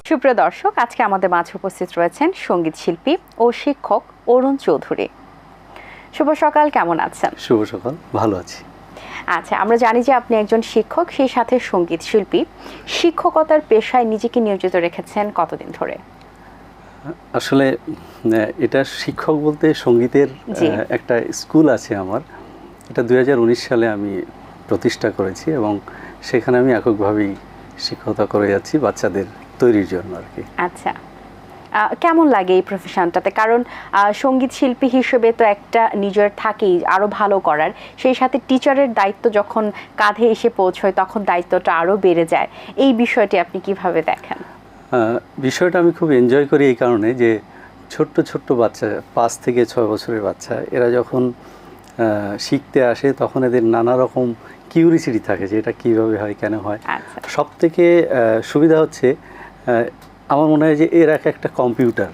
সুপ্রিয় দর্শক, আজকে আমাদের মাঝে উপস্থিত রয়েছেন সঙ্গীত শিল্পী ও শিক্ষক অরুণ চৌধুরী। শুভ সকাল, কেমন আছেন? শুভ সকাল, ভালো আছি। আচ্ছা, আমরা জানি যে আপনি একজন শিক্ষক, সেই সাথে সঙ্গীত শিল্পী। শিক্ষকতার পেশায় নিজেকে নিয়োজিত রেখেছেন কতদিন ধরে? আসলে এটা শিক্ষক বলতে সঙ্গীতের একটা স্কুল আছে আমার, এটা 2019 সালে আমি প্রতিষ্ঠা করেছি এবং সেখানে আমি এককভাবেই শিক্ষকতা করে যাচ্ছি বাচ্চাদের তৈরির জন্য আর কি। আচ্ছা, কেমন লাগে এই প্রফেশনটাতে? কারণ সঙ্গীত শিল্পী হিসেবে তো একটা নিজের থাকেই আরও ভালো করার, সেই সাথে টিচারের দায়িত্ব যখন কাঁধে এসে পৌঁছয় তখন দায়িত্বটা আরও বেড়ে যায়। এই বিষয়টি আপনি কিভাবে দেখেন? বিষয়টা আমি খুব এনজয় করি এই কারণে যে ছোট্ট ছোট্ট বাচ্চা, 5 থেকে 6 বছরের বাচ্চা, এরা যখন শিখতে আসে তখন এদের নানা রকম কিউরিসিটি থাকে যে এটা কীভাবে হয়, কেন হয়। সব থেকে সুবিধা হচ্ছে আমার মনে হয় যে এর একটা কম্পিউটার,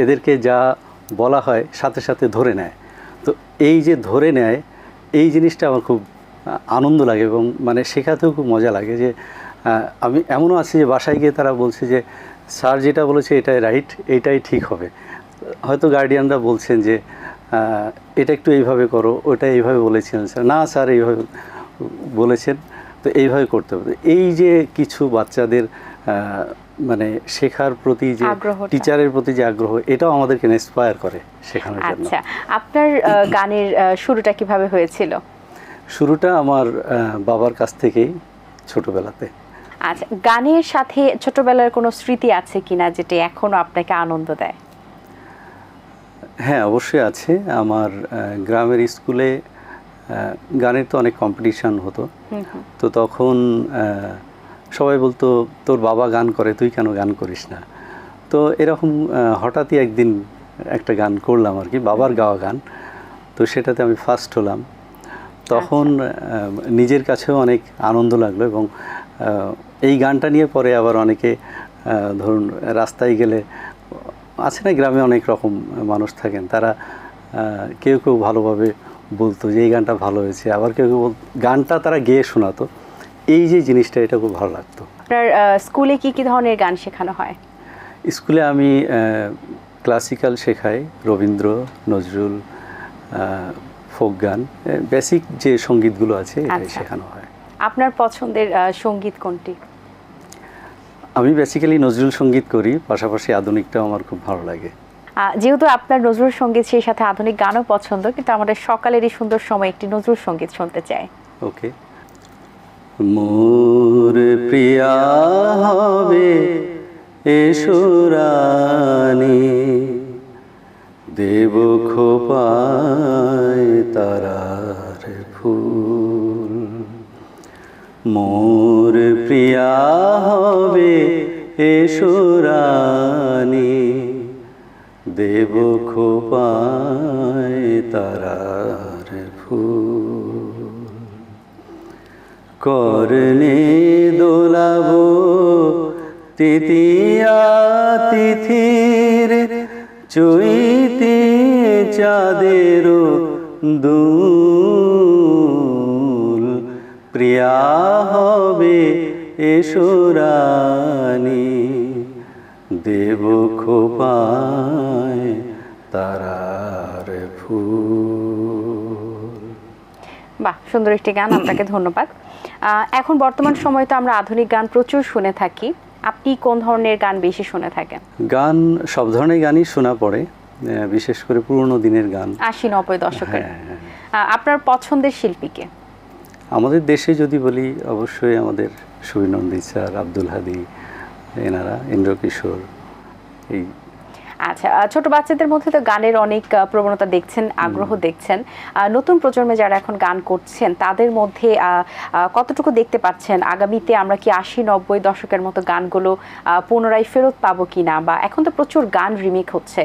এদেরকে যা বলা হয় সাথে সাথে ধরে নেয়। তো এই যে ধরে নেয়, এই জিনিসটা আমার খুব আনন্দ লাগে এবং মানে শেখাতেও খুব মজা লাগে। যে আমি এমনও আছি যে বাসায় গিয়ে তারা বলছে যে স্যার যেটা বলেছে এটাই রাইট, এইটাই ঠিক হবে। হয়তো গার্ডিয়ানরা বলছেন যে এটা একটু এইভাবে করো, ওটা এইভাবে বলেছিলেন স্যার, না স্যার এইভাবে বলেছেন, তো এইভাবে করতে হবে। এই যে কিছু বাচ্চাদের মানে শেখার প্রতি যে টিচারের প্রতি যে আগ্রহ, এটাও আমাদেরকে ইন্সপায়ার করে শেখানোর জন্য। আচ্ছা, আপনার গানের শুরুটা কিভাবে হয়েছিল? শুরুটা আমার বাবার কাছ থেকেই, ছোটবেলাতে। আচ্ছা, গানের সাথে ছোটবেলার কোনো স্মৃতি আছে কিনা যেটা এখনো আপনাকে আনন্দ দেয়? হ্যাঁ, অবশ্যই আছে। আমার গ্রামের স্কুলে গানের তো অনেক কম্পিটিশান হতো, তো তখন সবাই বলতো তোর বাবা গান করে, তুই কেন গান করিস না? তো এরকম হঠাৎই একদিন একটা গান করলাম আর কি, বাবার গাওয়া গান। তো সেটাতে আমি ফার্স্ট হলাম। তখন নিজের কাছেও অনেক আনন্দ লাগলো এবং এই গানটা নিয়ে পরে আবার অনেকে ধরুন রাস্তায় গেলে আছে না, গ্রামে অনেক রকম মানুষ থাকেন, তারা কেউ কেউ ভালোভাবে বলতো যে এই গানটা ভালো হয়েছে, আবার কেউ কেউ গানটা তারা গেয়ে শোনাতো। এই যে জিনিসটা, এটা খুব ভালো লাগতো। আপনার স্কুলে কি কি ধরনের গান শেখানো হয়? স্কুলে আমি ক্লাসিক্যাল শেখাই, রবীন্দ্র, নজরুল, ফোক গান, বেসিক যে সঙ্গীতগুলো আছে এটাই শেখানো হয়। আপনার পছন্দের সঙ্গীত কোনটি? আমি বেসিক্যালি নজরুল সঙ্গীত করি, পাশাপাশি আধুনিকটাও আমার খুব ভালো লাগে। যেহেতু আপনার নজরুল সঙ্গীত, সেই সাথে আধুনিক গানও পছন্দ, কিন্তু আমাদের সকালের এই সুন্দর সময় একটি নজরুল সঙ্গীত শুনতে চাই। ওকে। মোর প্রিয়া হবে এসো রানী, দেব খোপায় তারার ফুল। মোর প্রিয়া হবে এসো রানী, দেব খোপায় তারার ফুল। করনে দোলাবো তৃতীয়া তিথির, চৈতে চাঁদের দুল। প্রিয়া হবে এসো রানী, দেব খোপায় তারার ফুল। বাহ, সুন্দর একটি গান, আপনাকে ধন্যবাদ। এখন বর্তমান সময়ে তো আমরা আধুনিক গান প্রচুর শুনে থাকি, আপনি কোন ধরনের গান বেশি শুনে থাকেন? গান সব ধরনের গানই শোনা পড়ে, বিশেষ করে পুরনো দিনের গান, 80-90 দশকের। আপনার পছন্দের শিল্পীকে? আমাদের দেশে যদি বলি, অবশ্যই আমাদের সুবীর স্যার, আব্দুল হাদী, এনারা, ইন্দ্রকিশোর। এই আচ্ছা, ছোট বাচ্চাদের মধ্যে তো গানের অনেক প্রবণতা দেখছেন, আগ্রহ দেখছেন। নতুন প্রজন্মে যারা এখন গান করছেন তাদের মধ্যে কতটুকু দেখতে পাচ্ছেন আগামীতে আমরা কি 80-90 দশকের মতো গানগুলো পুনরায় ফেরত পাবো কিনা? বা এখন তো প্রচুর গান রিমিক্স হচ্ছে,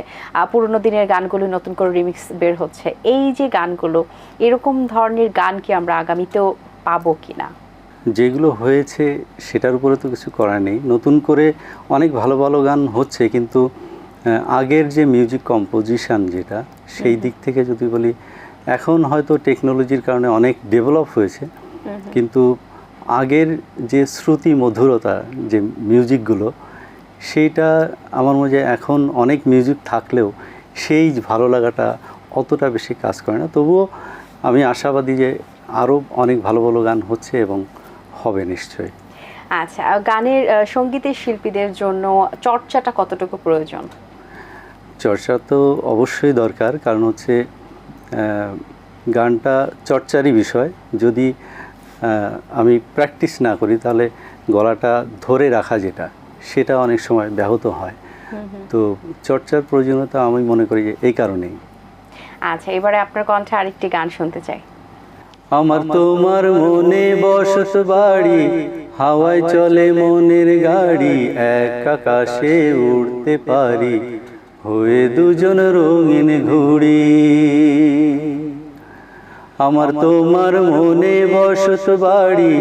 পুরোনো দিনের গানগুলো নতুন করে রিমিক্স বের হচ্ছে, এই যে গানগুলো, এরকম ধরনের গান কি আমরা আগামীতেও পাবো কিনা? যেগুলো হয়েছে সেটার উপরে তো কিছু করার নেই, নতুন করে অনেক ভালো ভালো গান হচ্ছে, কিন্তু আগের যে মিউজিক কম্পোজিশন যেটা, সেই দিক থেকে যদি বলি, এখন হয়তো টেকনোলজির কারণে অনেক ডেভেলপ হয়েছে, কিন্তু আগের যে শ্রুতি মধুরতা যে মিউজিকগুলো, সেইটা আমার মনে হয় এখন অনেক মিউজিক থাকলেও সেই ভালো লাগাটা অতটা বেশি কাজ করে না। তবুও আমি আশাবাদী যে আরও অনেক ভালো ভালো গান হচ্ছে এবং হবে নিশ্চয়ই। আচ্ছা, গানের সঙ্গীতের শিল্পীদের জন্য চর্চাটা কতটুকু প্রয়োজন? চর্চা তো অবশ্যই দরকার, কারণ হচ্ছে গানটা চর্চারই বিষয়। যদি আমি প্র্যাকটিস না করি তাহলে গলাটা ধরে রাখা সেটা অনেক সময় ব্যাহত হয়। তো চর্চার প্রয়োজনীয়তা আমি মনে করি যে এই কারণেই। আচ্ছা, এবারে আপনার কণ্ঠে আরেকটি গান শুনতে চাই। আমার তোমার মনে বসত বাড়ি, হাওয়ায় চলে মনের গাড়ি, এক আকাশে উড়তে পারি, হয়ে দুজন রঙিন ঘুড়ি। আমার তোমার মনে বসত বাড়ি,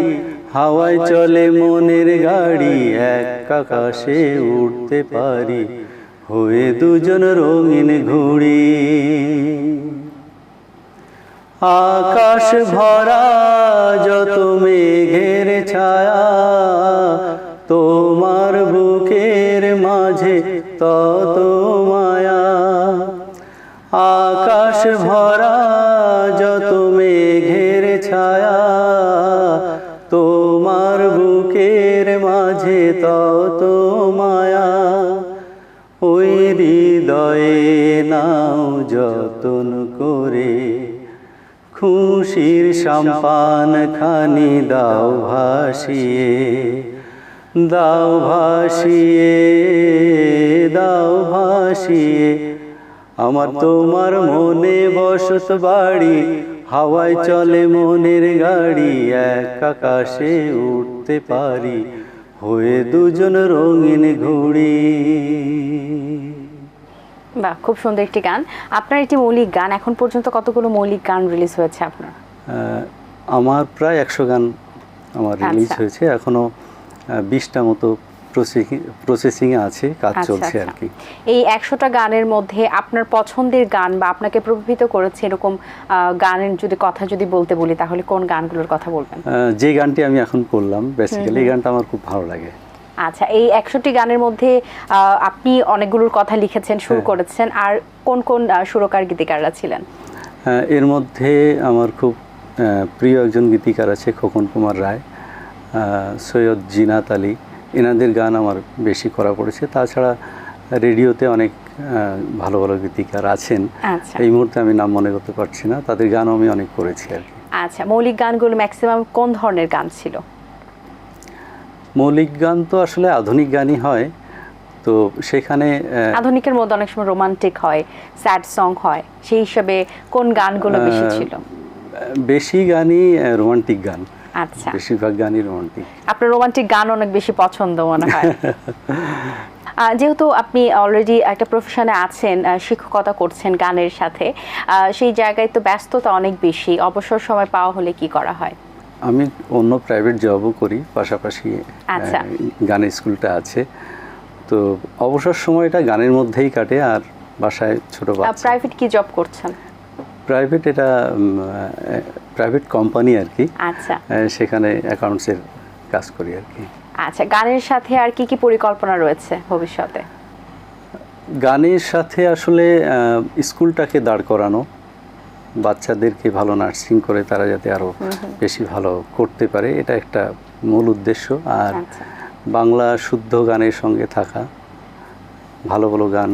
হাওয়ায় চলে মনের গাড়ি, এক আকাশে উড়তে পারি, হয়ে দুজন রঙিন ঘুড়ি। আকাশ ভরা যত মেঘের ছায়া, তোমার বুকের মাঝে তত মায়া। আকাশ ভরা যত মেঘের ছায়া, তোমার বুকের মাঝে তত মায়া। ওই হৃদয়ে নাও যতন করে, খুশির সম্পান খানি দাও ভাসিয়ে, দাও ভাসিয়ে, দাও ভাসিয়ে। আমার তোমার মনে বসত বাড়ি, হাওয়ায় চলে মনের গাড়ি, এক আকাশে উঠতে পারি, হয়ে দুজন রঙিন ঘুড়ি। বাহ, খুব সুন্দর একটি গান। আপনার একটি মৌলিক গান, এখন পর্যন্ত কতগুলো মৌলিক গান রিলিজ হয়েছে আপনার? আমার প্রায় 100 গান আমার রিলিজ হয়েছে, এখনো 20টা মতো প্রসেসিংয়ে আছে, কাজ চলছে আর কি। এই 100টা গানের মধ্যে আপনার পছন্দের গান বা আপনাকে প্রভাবিত করেছে এরকম গানের কথা যদি বলতে বলি, তাহলে কোন গানগুলোর কথা বলবেন? যে গানটি আমি এখন করলাম বেসিক্যালি, এই গানটা আমার খুব ভালো লাগে। আচ্ছা, এই 100টি গানের মধ্যে আপনি অনেকগুলোর কথা লিখেছেন, সুর করেছেন, আর কোন কোন সুরকার গীতিকাররা ছিলেন? এর মধ্যে আমার খুব প্রিয় একজন গীতিকার আছে, খোকন কুমার রায়, সৈয়দ জিনাত আলী, এনাদের গান আমার বেশি করা পড়েছে। তাছাড়া রেডিওতে অনেক ভালো ভালো গীতিকার আছেন, এই মুহূর্তে আমি নাম মনে করতে পারছি না, তাদের গানও আমি অনেক করেছি আর কি। আচ্ছা, মৌলিক গানগুলো ম্যাক্সিমাম কোন ধরনের গান ছিল? মৌলিক গান তো আসলে আধুনিক গানই হয়, তো সেখানে আধুনিকের মধ্যে অনেক সময় রোমান্টিক হয়, স্যাড সং হয়, সেই হিসাবে কোন গানগুলো বেশি ছিল? বেশি গানই রোমান্টিক গান। আচ্ছা, বেশিরভাগ গানই রোমান্টিক। আপনার রোমান্টিক গান অনেক বেশি পছন্দ মনে হয়। যেহেতু আপনি অলরেডি একটা প্রফেশনে আছেন, শিক্ষকতা করছেন গানের সাথে, সেই জায়গায় তো ব্যস্ততা অনেক বেশি, অবসর সময় পাওয়া হলে কি করা হয়? আমি অন্য প্রাইভেট জবও করি, পাশাপাশি গানের স্কুলটা আছে, তো অবসর সময়টা গানের মধ্যেই কাটে। আর বাসায় ছোট বাচ্চা। প্রাইভেট কি জব করছেন? প্রাইভেট, এটা প্রাইভেট কোম্পানি আর কি। আচ্ছা, সেখানে অ্যাকাউন্টসের কাজ করি আর কি। আচ্ছা, গানের সাথে আর কি কি পরিকল্পনা রয়েছে ভবিষ্যতে? গানের সাথে আসলে স্কুলটাকে দাঁড় করানো, বাচ্চাদেরকে ভালো নার্সিং করে তারা যাতে আরও বেশি ভালো করতে পারে, এটা একটা মূল উদ্দেশ্য। আর বাংলা শুদ্ধ গানের সঙ্গে থাকা, ভালো ভালো গান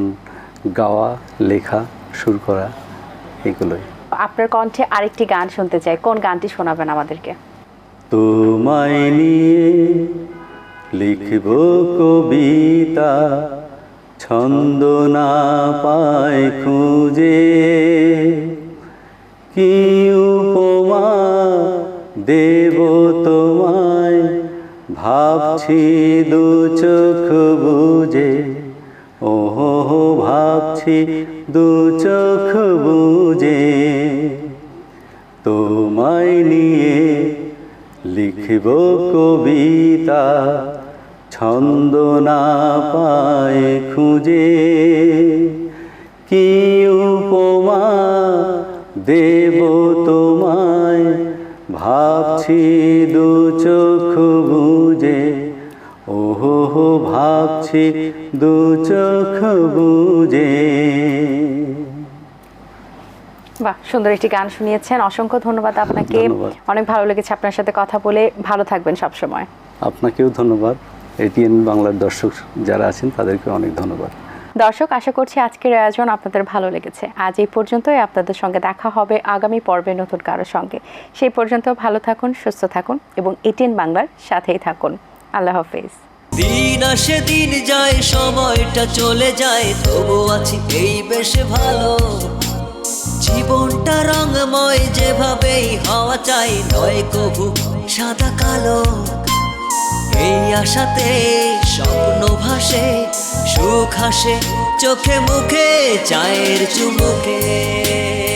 গাওয়া, লেখা, সুর করা, এগুলোই। আপনার কণ্ঠে আরেকটি গান শুনতে চাই, কোন গানটি শোনাবেন আমাদেরকে? তোমায় নিয়ে লিখব কবিতা, ছন্দ না পায় খুঁজে, কি উপমা দেব তোমায়, ভাবছি দু চোখ বুঝে, ওহো ভাবছি দু চোখ বুঝে। তোমায় নিয়ে লিখব কবিতা, ছন্দ না পায় খুঁজে, কি উপমা দেব তোমায়, ভাবছি দু চোখ ভাবছি দু চোখ বুজে। বাহ, সুন্দর একটি গান শুনিয়েছেন, অসংখ্য ধন্যবাদ আপনাকে। ধন্যবাদ। অনেক ভালো লেগেছে আপনার সাথে কথা বলে। ভালো থাকবেন সব সময়। আপনাকেও ধন্যবাদ। এটিএন বাংলার দর্শক যারা আছেন তাদেরকে অনেক ধন্যবাদ। দর্শক, আশা করছি আজকের আয়োজন আপনাদের ভালো লেগেছে। আজ এই পর্যন্তই। আপনাদের সঙ্গে দেখা হবে আগামী পর্বে নতুন কারোর সঙ্গে। সেই পর্যন্ত ভালো থাকুন, সুস্থ থাকুন এবং এটিএন বাংলার সাথেই থাকুন। আল্লাহ হাফেজ। দিন আসে দিন যায়, সময়টা চলে যায়, তবু আছি এই বেশ ভালো। জীবনটা রঙময়, যেভাবেই হওয়া চাই, নয় কভু সাদা কালো। এই আশাতে স্বপ্ন ভাসে, সুখ হাসে চোখে মুখে, চায়ের চুমুকে।